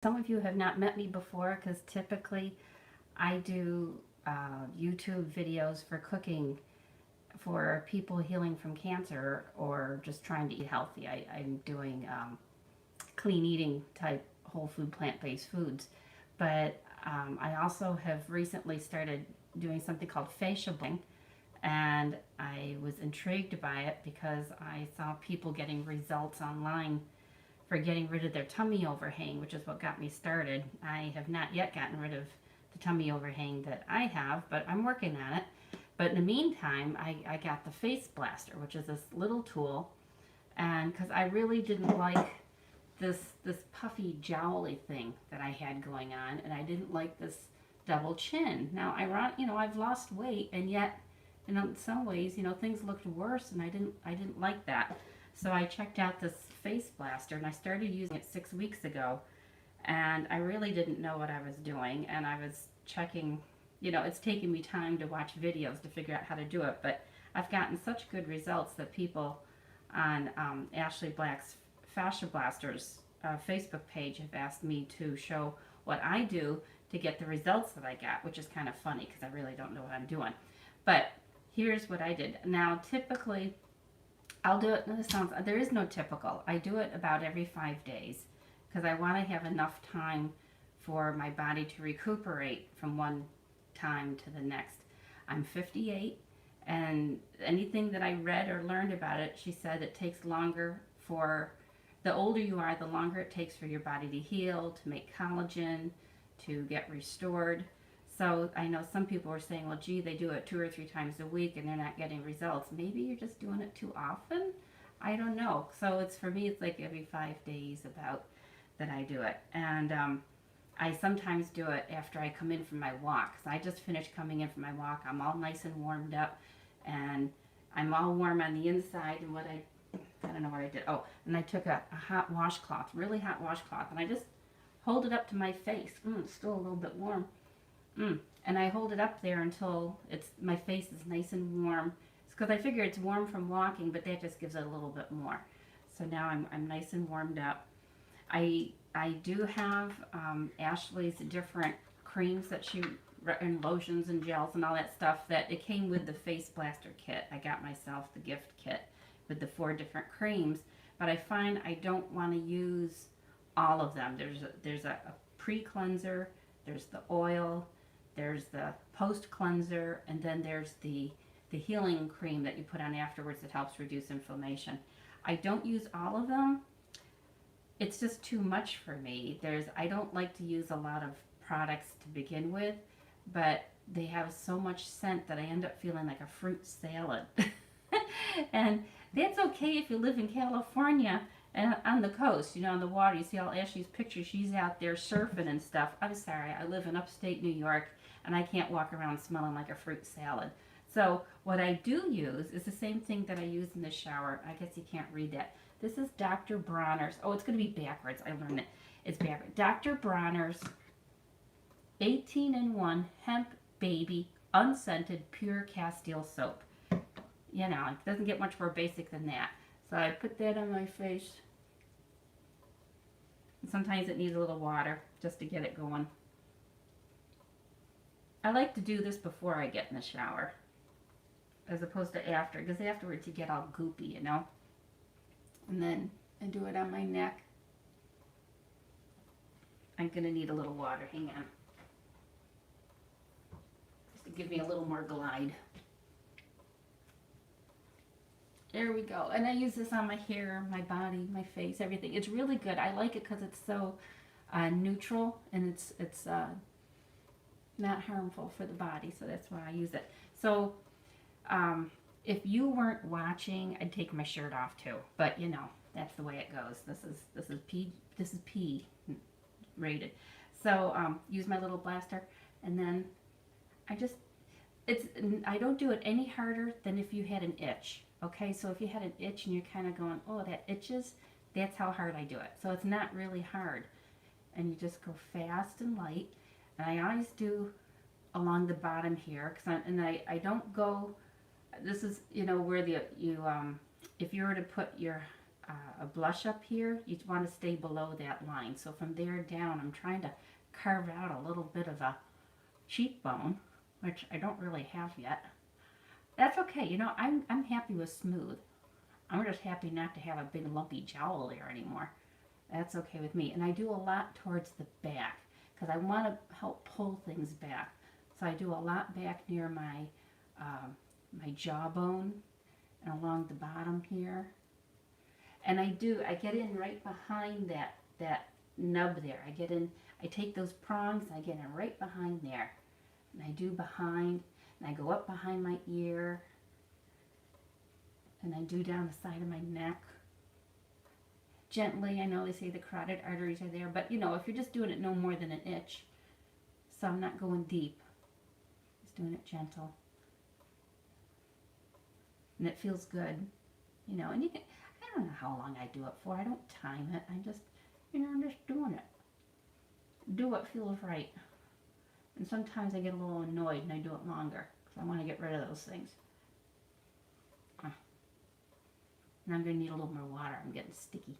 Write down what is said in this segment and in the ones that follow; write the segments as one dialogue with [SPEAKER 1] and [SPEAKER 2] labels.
[SPEAKER 1] Some of you have not met me before because typically I do YouTube videos for cooking for people healing from cancer or just trying to eat healthy. I'm doing clean eating type whole food plant-based foods. But I also have recently started doing something called Fasciablasting, and I was intrigued by it because I saw people getting results online for getting rid of their tummy overhang, which is what got me started. I have not yet gotten rid of the tummy overhang that I have, but I'm working on it. But in the meantime, I got the Face Blaster, which is this little tool, and because I really didn't like this puffy jowly thing that I had going on, and I didn't like this double chin. Now, I've lost weight, and yet, in some ways, things looked worse, and I didn't like that. So I checked out this Face Blaster, and I started using it 6 weeks ago, and I really didn't know what I was doing, and I was checking. It's taken me time to watch videos to figure out how to do it, but I've gotten such good results that people on Ashley Black's Fasciablasters Facebook page have asked me to show what I do to get the results that I got, which is kind of funny because I really don't know what I'm doing. But here's what I did. Now, typically, I'll do it. There is no typical. I do it about every 5 days because I want to have enough time for my body to recuperate from one time to the next. I'm 58, and anything that I read or learned about it, she said it takes longer the older you are, the longer it takes for your body to heal, to make collagen, to get restored. So I know some people are saying, well, gee, they do it 2 or 3 times a week and they're not getting results. Maybe you're just doing it too often. I don't know. So for me, it's like every 5 days about that I do it. And I sometimes do it after I come in from my walk. So I just finished coming in from my walk. I'm all nice and warmed up, and I'm all warm on the inside. And I don't know what I did. Oh, and I took a hot washcloth, really hot washcloth, and I just hold it up to my face. It's still a little bit warm. And I hold it up there until my face is nice and warm. It's because I figure it's warm from walking, but that just gives it a little bit more. So now I'm nice and warmed up. I do have Ashley's different creams that and lotions and gels and all that stuff that it came with the Face Blaster kit. I got myself the gift kit with the 4 different creams, but I find I don't want to use all of them. There's a pre-cleanser, there's the oil, there's the post-cleanser, and then there's the healing cream that you put on afterwards that helps reduce inflammation. I don't use all of them. It's just too much for me. I don't like to use a lot of products to begin with, but they have so much scent that I end up feeling like a fruit salad. And that's okay if you live in California and on the coast, on the water. You see all Ashley's pictures. She's out there surfing and stuff. I'm sorry, I live in upstate New York, and I can't walk around smelling like a fruit salad. So what I do use is the same thing that I use in the shower. I guess you can't read that. This is Dr. Bronner's. Oh, it's going to be backwards. I learned it. It's backwards. Dr. Bronner's 18-in-1 Hemp Baby Unscented Pure Castile Soap. It doesn't get much more basic than that. So I put that on my face. Sometimes it needs a little water just to get it going. I like to do this before I get in the shower, as opposed to after, because afterwards you get all goopy, And then I do it on my neck. I'm going to need a little water. Hang on. Just to give me a little more glide. There we go. And I use this on my hair, my body, my face, everything. It's really good. I like it because it's so neutral, and it's not harmful for the body. So that's why I use it. So if you weren't watching, I'd take my shirt off too. But that's the way it goes. This is P rated. So use my little blaster, and then I don't do it any harder than if you had an itch. Okay, so if you had an itch and you're kind of going, oh, that itches, that's how hard I do it. So it's not really hard. And you just go fast and light. And I always do along the bottom here, I don't go, this is, where if you were to put your a blush up here, you want to stay below that line. So from there down, I'm trying to carve out a little bit of a cheekbone, which I don't really have yet. That's okay. You know, I'm happy with smooth. I'm just happy not to have a big lumpy jowl there anymore. That's okay with me. And I do a lot towards the back because I want to help pull things back. So I do a lot back near my jawbone and along the bottom here. And I get in right behind that nub there. I take those prongs and I get in right behind there. And I do behind, and I go up behind my ear, and I do down the side of my neck. Gently, I know they say the carotid arteries are there, but you know, if you're just doing it no more than an inch, so I'm not going deep. Just doing it gentle. And it feels good, you know, and you can, I don't know how long I do it for. I don't time it. I'm just, you know, I'm just doing it. Do what feels right. And sometimes I get a little annoyed and I do it longer because I want to get rid of those things. And I'm going to need a little more water. I'm getting sticky.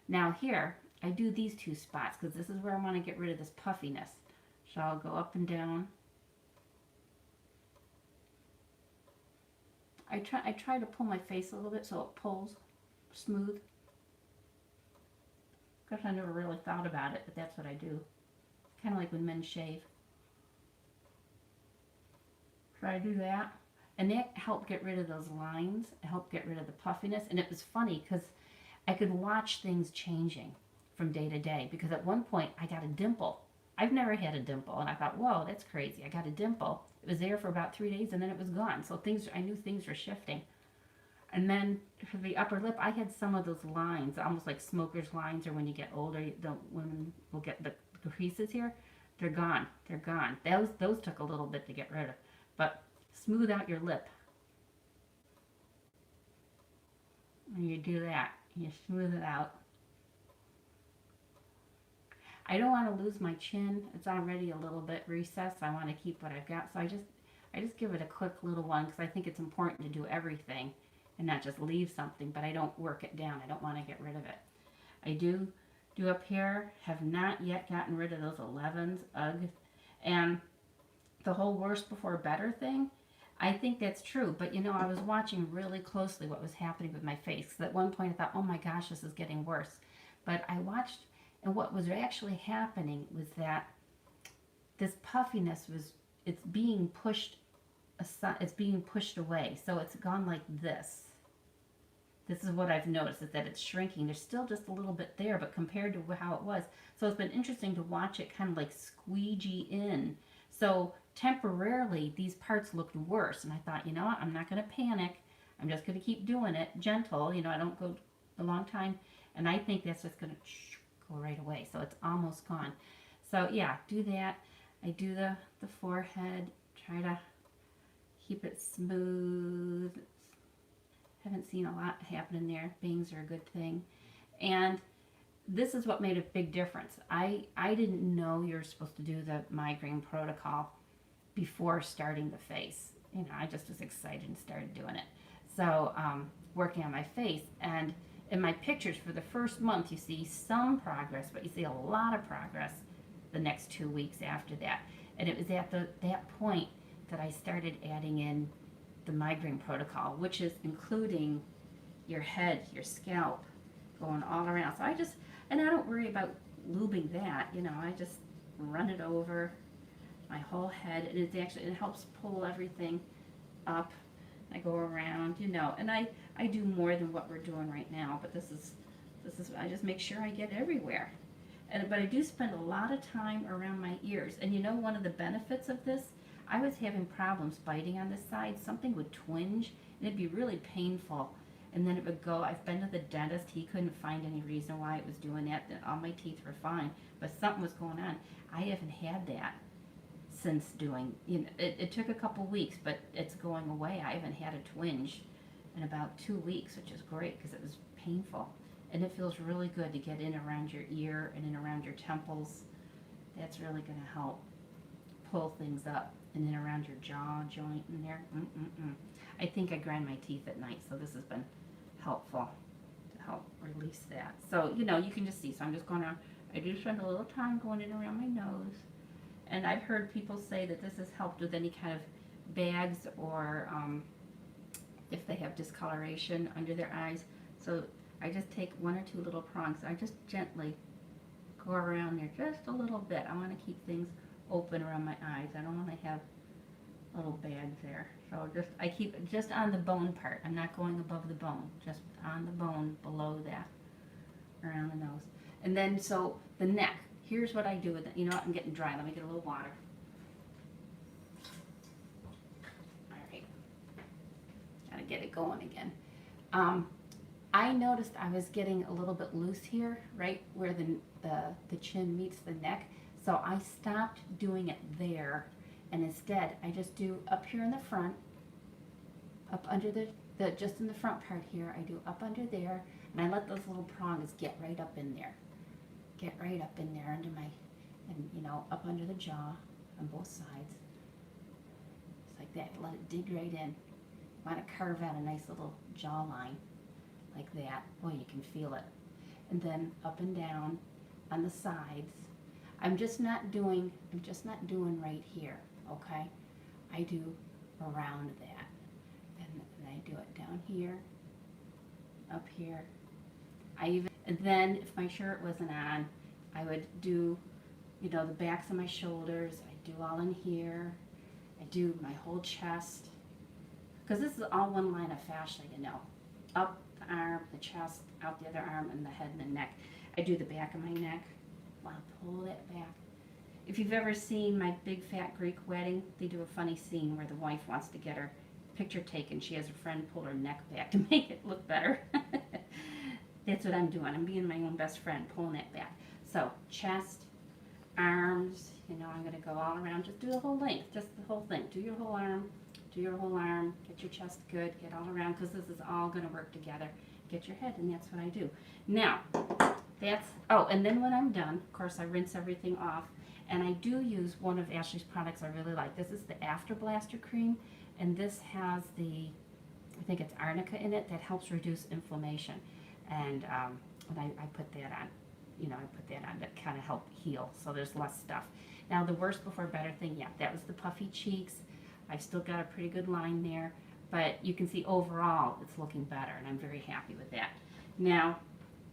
[SPEAKER 1] Now here, I do these two spots because this is where I want to get rid of this puffiness. So I'll go up and down. I try to pull my face a little bit so it pulls smooth. Because I never really thought about it, but that's what I do. Kind of like when men shave. So I do that. And that helped get rid of those lines. It helped get rid of the puffiness. And it was funny because I could watch things changing from day to day. Because at one point, I got a dimple. I've never had a dimple. And I thought, whoa, that's crazy. I got a dimple. It was there for about 3 days and then it was gone. So I knew things were shifting. And then for the upper lip, I had some of those lines, almost like smoker's lines, or when you get older, the women will get the creases here. They're gone. They're gone. Those took a little bit to get rid of. But smooth out your lip. And you do that. You smooth it out. I don't want to lose my chin. It's already a little bit recessed. I want to keep what I've got. So I just give it a quick little one because I think it's important to do everything and not just leave something, but I don't work it down. I don't want to get rid of it. I do up here, have not yet gotten rid of those 11s, ugh. And the whole worse before better thing, I think that's true. But you know, I was watching really closely what was happening with my face. Because at one point I thought, oh my gosh, this is getting worse. But I watched, and what was actually happening was that this puffiness it's being pushed aside, it's being pushed away. So it's gone like this. This is what I've noticed, is that it's shrinking. There's still just a little bit there, but compared to how it was. So it's been interesting to watch it kind of like squeegee in. So temporarily, these parts looked worse. And I thought, you know what, I'm not going to panic. I'm just going to keep doing it gentle. You know, I don't go a long time. And I think that's just going to go right away. So it's almost gone. So yeah, do that. I do the forehead. Try to keep it smooth. Haven't seen a lot happening there. Bangs are a good thing. And this is what made a big difference. I didn't know you're supposed to do the Migraine Protocol before starting the face. You know, I just was excited and started doing it. So working on my face, and in my pictures for the first month you see some progress, but you see a lot of progress the next 2 weeks after that. And it was at that point that I started adding in the Migraine Protocol, which is including your head, your scalp, going all around. So I don't worry about lubing that, you know, I just run it over my whole head, and it helps pull everything up. I go around, you know, and I do more than what we're doing right now, but this is I just make sure I get everywhere. But I do spend a lot of time around my ears. And you know, one of the benefits of this, I was having problems biting on this side. Something would twinge, and it'd be really painful. And then it would go, I've been to the dentist, he couldn't find any reason why it was doing that. All my teeth were fine, but something was going on. I haven't had that since doing, you know, it took a couple weeks, but it's going away. I haven't had a twinge in about 2 weeks, which is great because it was painful. And it feels really good to get in around your ear and in around your temples. That's really going to help pull things up. And then around your jaw joint in there. I think I grind my teeth at night, so this has been helpful to help release that. So, you know, you can just see. So I'm just going around. I do spend a little time going in around my nose. And I've heard people say that this has helped with any kind of bags or if they have discoloration under their eyes. So I just take 1 or 2 little prongs. I just gently go around there just a little bit. I want to keep things open around my eyes. I don't want to have little bags there. So I keep it just on the bone part. I'm not going above the bone, just on the bone below that, around the nose. And then, so the neck, here's what I do with it. You know what, I'm getting dry. Let me get a little water. All right. Gotta get it going again. I noticed I was getting a little bit loose here, right where the chin meets the neck. So I stopped doing it there, and instead I just do up here in the front, up under the just in the front part here. I do up under there, and I let those little prongs get right up in there. Get right up in there under my, and you know, up under the jaw on both sides. Just like that. Let it dig right in. Want to carve out a nice little jawline like that. Boy, you can feel it. And then up and down on the sides. I'm just not doing right here, okay? I do around that. And I do it down here, up here. And then if my shirt wasn't on, I would do, you know, the backs of my shoulders. I do all in here. I do my whole chest. Because this is all one line of fascia, you know. Up the arm, the chest, out the other arm, and the head and the neck. I do the back of my neck. I'll pull that back. If you've ever seen My Big Fat Greek Wedding, they do a funny scene where the wife wants to get her picture taken. She has a friend pull her neck back to make it look better. That's what I'm doing. I'm being my own best friend, pulling it back. So, chest, arms, you know, I'm going to go all around. Just do the whole length, just the whole thing. Do your whole arm, do your whole arm, get your chest good, get all around, because this is all going to work together. Get your head, and that's what I do. Now, and then when I'm done, of course, I rinse everything off, and I do use one of Ashley's products I really like. This is the Fasciablasting cream, and this has I think it's arnica in it that helps reduce inflammation. And I put that on, you know, I put that on to kind of help heal, so there's less stuff. Now the worse before better thing, yeah, that was the puffy cheeks. I've still got a pretty good line there, but you can see overall it's looking better, and I'm very happy with that. Now,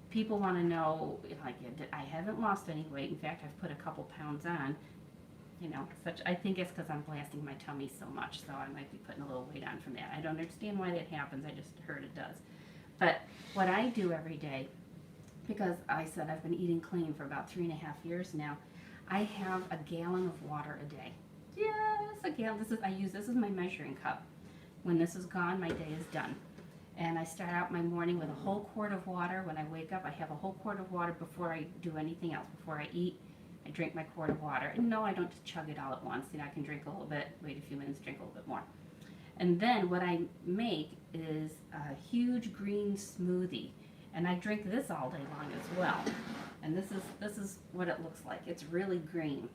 [SPEAKER 1] people want to know, like, I haven't lost any weight. In fact, I've put a couple pounds on. You know, I think it's because I'm blasting my tummy so much, so I might be putting a little weight on from that. I don't understand why that happens. I just heard it does. But what I do every day, because I said I've been eating clean for about 3.5 years now, I have a gallon of water a day. Yes, a gallon. This is my measuring cup. When this is gone, my day is done. And I start out my morning with a whole quart of water. When I wake up, I have a whole quart of water before I do anything else. Before I eat, I drink my quart of water. And no, I don't chug it all at once. You know, I can drink a little bit, wait a few minutes, drink a little bit more. And then what I make is a huge green smoothie. And I drink this all day long as well. And this is what it looks like. It's really green.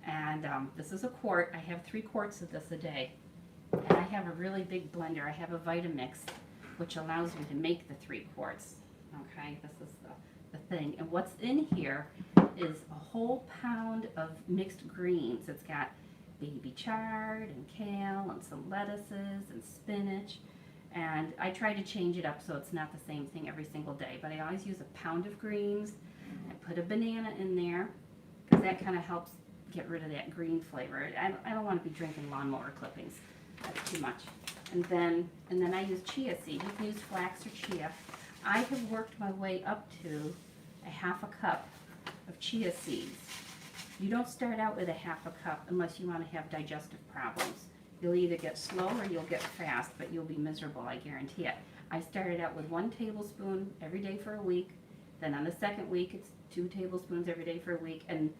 [SPEAKER 1] And this is a quart. I have 3 quarts of this a day. And I have a really big blender. I have a Vitamix, which allows me to make the 3 quarts. Okay, this is the thing. And what's in here is a whole pound of mixed greens. It's got baby chard and kale and some lettuces and spinach. And I try to change it up so it's not the same thing every single day. But I always use a pound of greens. I put a banana in there because that kind of helps get rid of that green flavor. I don't want to be drinking lawnmower clippings. That's too much. And then I use chia seed. You can use flax or chia. I have worked my way up to a 1/2 cup of chia seeds. You don't start out with a 1/2 cup unless you want to have digestive problems. You'll either get slow or you'll get fast, but you'll be miserable, I guarantee it. I started out with 1 tablespoon every day for a week. Then on the second week, it's 2 tablespoons every day for a week. And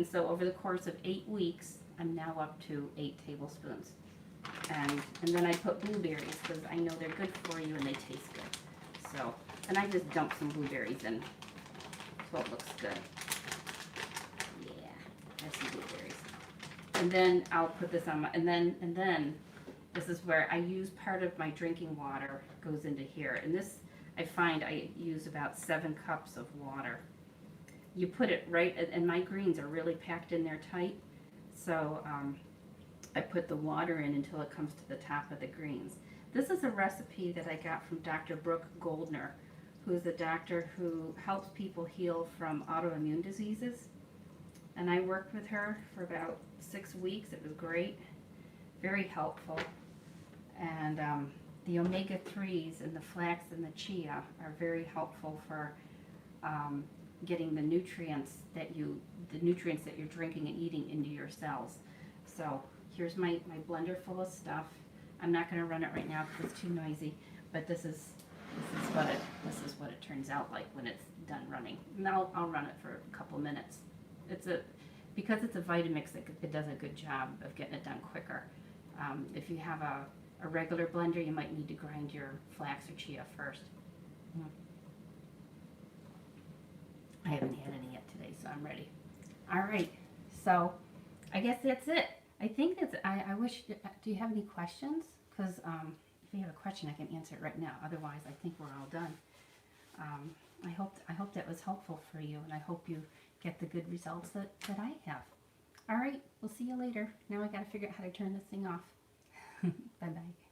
[SPEAKER 1] so over the course of 8 weeks, I'm now up to 8 tablespoons. And then I put blueberries because I know they're good for you and they taste good. So, and I just dump some blueberries in so it looks good. Yeah, that's some blueberries. And then I'll put this on my, and then This is where I use part of my drinking water goes into here. And this, I find I use about 7 cups of water. You put it right, and my greens are really packed in there tight. So I put the water in until it comes to the top of the greens. This is a recipe that I got from Dr. Brooke Goldner, who's a doctor who helps people heal from autoimmune diseases. And I worked with her for about 6 weeks. It was great, very helpful. And the omega-3s and the flax and the chia are very helpful for getting the nutrients that you're drinking and eating into your cells. So here's my blender full of stuff. I'm not going to run it right now because it's too noisy, but this is what it turns out like when it's done running. And I'll run it for a couple minutes. Because it's a Vitamix, it does a good job of getting it done quicker. If you have a regular blender, you might need to grind your flax or chia first. I haven't had any yet today, so I'm ready. All right, so I guess that's it. I think that's, I wish, do you have any questions? Because if you have a question, I can answer it right now. Otherwise, I think we're all done. I hope that was helpful for you, and I hope you get the good results that I have. All right, we'll see you later. Now I got to figure out how to turn this thing off. Bye-bye.